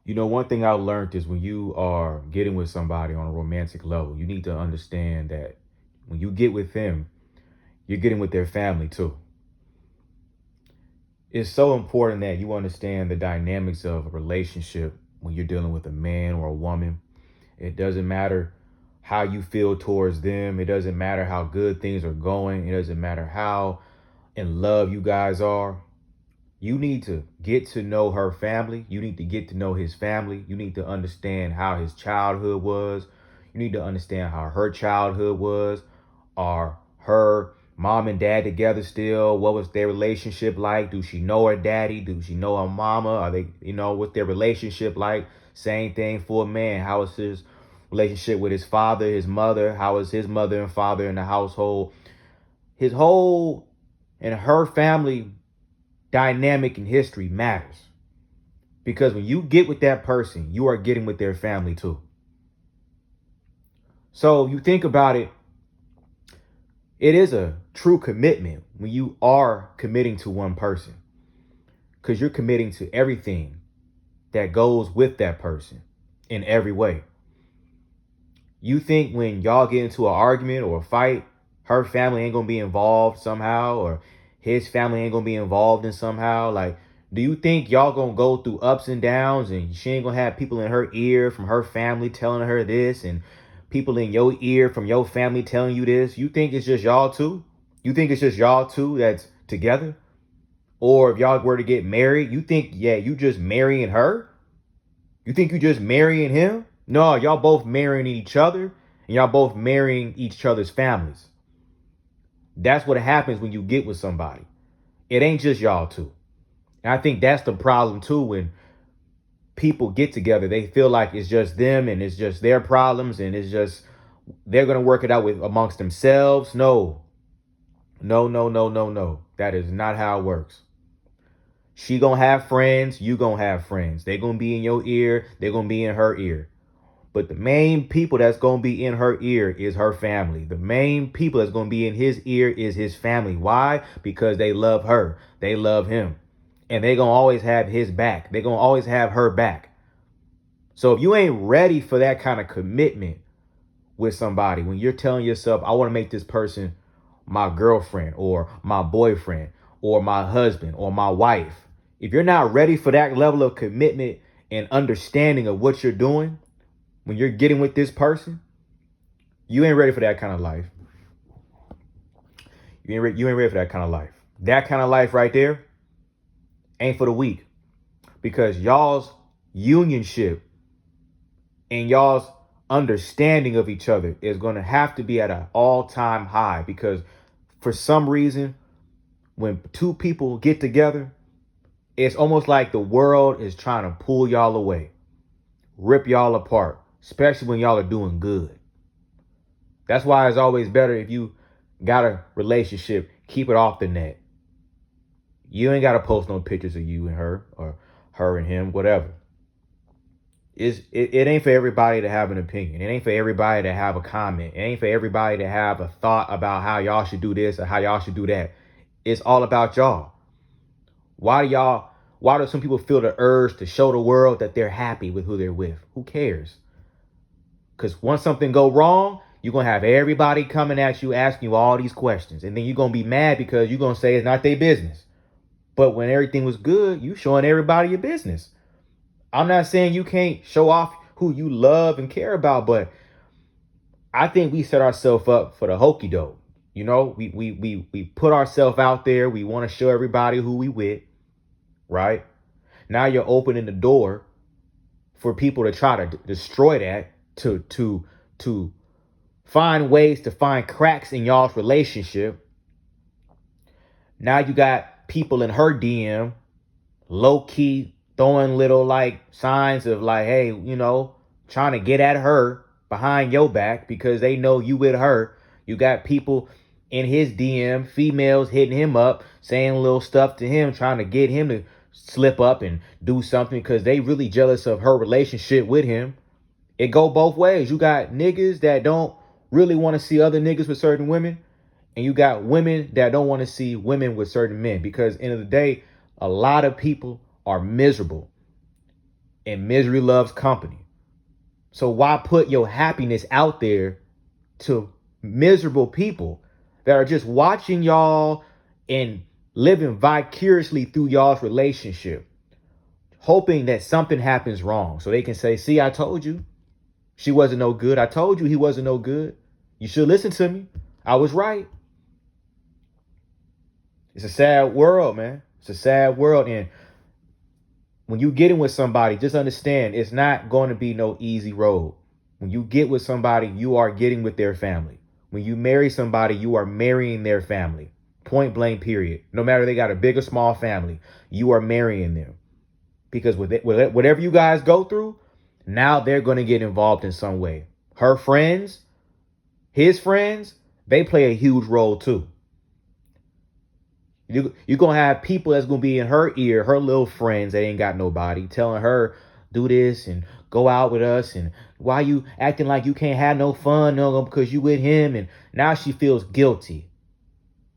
One thing I learned is when you are getting with somebody on a romantic level, you need to understand that when you get with them, you're getting with their family too. It's so important that you understand the dynamics of a relationship when you're dealing with a man or a woman. It doesn't matter how you feel towards them, it doesn't matter how good things are going, it doesn't matter how in love you guys are. You need to get to know her family. You need to get to know his family. You need to understand how his childhood was. You need to understand how her childhood was. Are her mom and dad together still? What was their relationship like? Do she know her daddy? Do she know her mama? Are they, what's their relationship like? Same thing for a man. How is his relationship with his father, his mother? How is his mother and father in the household? His whole and her family dynamic in history matters because when you get with that person, you are getting with their family too. So you think about it, it is a true commitment when you are committing to one person because you're committing to everything that goes with that person in every way. You think when y'all get into an argument or a fight, her family ain't gonna be involved somehow, or his family ain't gonna be involved in somehow? Like, do you think y'all gonna go through ups and downs and she ain't gonna have people in her ear from her family telling her this and people in your ear from your family telling you this? You think it's just y'all two? You think it's just y'all two that's together? Or if y'all were to get married, you think, yeah, you just marrying her? You think you just marrying him? No, y'all both marrying each other and y'all both marrying each other's families. That's what happens when you get with somebody. It ain't just y'all two. And I think that's the problem too when people get together. They feel like it's just them and it's just their problems and it's just they're gonna work it out with amongst themselves. No. No, no, no, no, no. That is not how it works. She gonna have friends, you gonna have friends. They gonna be in your ear, they're gonna be in her ear. But the main people that's going to be in her ear is her family. The main people that's going to be in his ear is his family. Why? Because they love her. They love him. And they're going to always have his back. They're going to always have her back. So if you ain't ready for that kind of commitment with somebody, when you're telling yourself, I want to make this person my girlfriend or my boyfriend or my husband or my wife, if you're not ready for that level of commitment and understanding of what you're doing, when you're getting with this person, you ain't ready for that kind of life. You ain't ready for that kind of life. That kind of life right there ain't for the weak because y'all's unionship and y'all's understanding of each other is going to have to be at an all-time high because for some reason, when two people get together, it's almost like the world is trying to pull y'all away, rip y'all apart, especially when y'all are doing good. That's why it's always better if you got a relationship, keep it off the net. You ain't got to post no pictures of you and her or her and him, whatever. It ain't for everybody to have an opinion. It ain't for everybody to have a comment. It ain't for everybody to have a thought about how y'all should do this or how y'all should do that. It's all about y'all. Why do some people feel the urge to show the world that they're happy with who they're with? Who cares? Because once something go wrong, you're going to have everybody coming at you, asking you all these questions. And then you're going to be mad because you're going to say it's not their business. But when everything was good, you showing everybody your business. I'm not saying you can't show off who you love and care about, but I think we set ourselves up for the hokey doke. We put ourselves out there. We want to show everybody who we with, right? Now you're opening the door for people to try to destroy that, to find ways to find cracks in y'all's relationship. Now you got people in her DM low key throwing little like signs of like, hey, trying to get at her behind your back because they know you with her. You got people in his DM, females hitting him up, saying little stuff to him, trying to get him to slip up and do something because they really jealous of her relationship with him. It go both ways. You got niggas that don't really want to see other niggas with certain women, and you got women that don't want to see women with certain men because end of the day, a lot of people are miserable. and misery loves company. So why put your happiness out there to miserable people that are just watching y'all and living vicariously through y'all's relationship, hoping that something happens wrong so they can say, see, I told you she wasn't no good. I told you he wasn't no good. You should listen to me. I was right. It's a sad world, man. It's a sad world. And when you get in with somebody, just understand it's not going to be no easy road. When you get with somebody, you are getting with their family. When you marry somebody, you are marrying their family. Point blank, period. No matter they got a big or small family, you are marrying them. Because with it, whatever you guys go through, now they're going to get involved in some way. Her friends, his friends, they play a huge role too. You're going to have people that's going to be in her ear, her little friends that ain't got nobody, telling her, do this and go out with us. And why you acting like you can't have no fun no, because you with him. And now she feels guilty.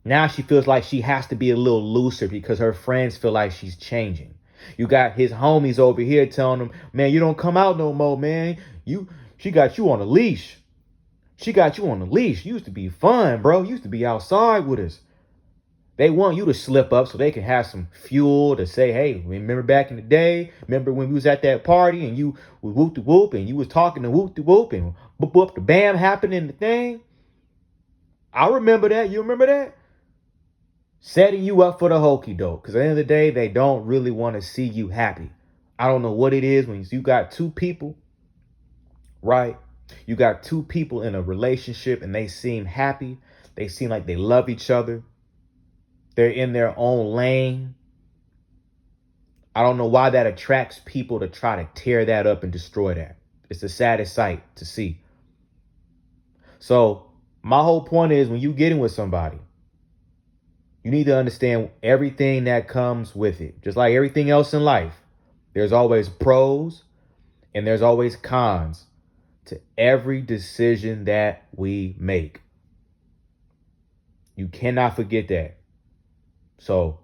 Now she feels like she has to be a little looser because her friends feel like she's changing. You got his homies over here telling him, man, you don't come out no more, man. She got you on a leash. She got you on a leash. You used to be fun, bro. You used to be outside with us. They want you to slip up so they can have some fuel to say, hey, remember back in the day? Remember when we was at that party and you was whoop de whoop and you was talking to whoop de whoop and whoop whoop the bam happening the thing? I remember that. You remember that? Setting you up for the hokey doke. Because at the end of the day, they don't really want to see you happy. I don't know what it is when you got two people, right? You got two people in a relationship and they seem happy. They seem like they love each other. They're in their own lane. I don't know why that attracts people to try to tear that up and destroy that. It's the saddest sight to see. So my whole point is when you get in with somebody, you need to understand everything that comes with it. Just like everything else in life, there's always pros and there's always cons to every decision that we make. You cannot forget that. So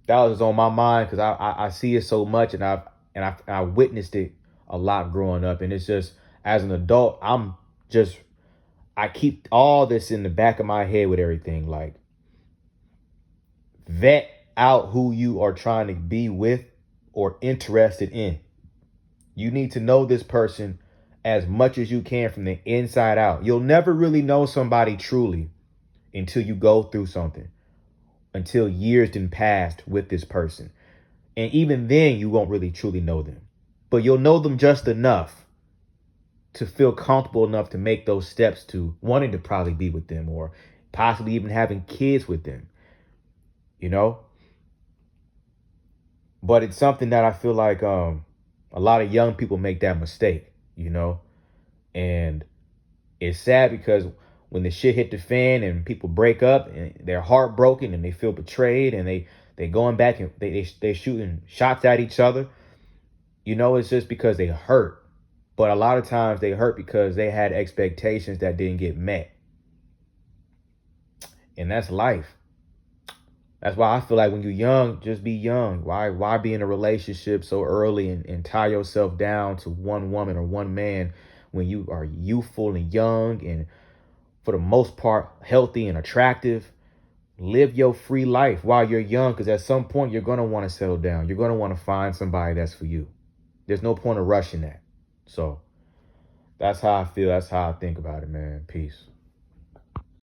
that was on my mind because I see it so much and I witnessed it a lot growing up. And it's just, as an adult, I keep all this in the back of my head with everything. Like, vet out who you are trying to be with or interested in. You need to know this person as much as you can from the inside out. You'll never really know somebody truly until you go through something, until years done passed with this person. And even then, you won't really truly know them. But you'll know them just enough to feel comfortable enough to make those steps to wanting to probably be with them or possibly even having kids with them. You know? But it's something that I feel like a lot of young people make that mistake, you know? And it's sad because when the shit hit the fan and people break up and they're heartbroken and they feel betrayed and they going back and they shooting shots at each other, you know, it's just because they hurt. But a lot of times they hurt because they had expectations that didn't get met. And that's life. That's why I feel like when you're young, just be young. Why be in a relationship so early and tie yourself down to one woman or one man when you are youthful and young and for the most part healthy and attractive? Live your free life while you're young, because at some point you're going to want to settle down. You're going to want to find somebody that's for you. There's no point of rushing that. So that's how I feel. That's how I think about it, man. Peace.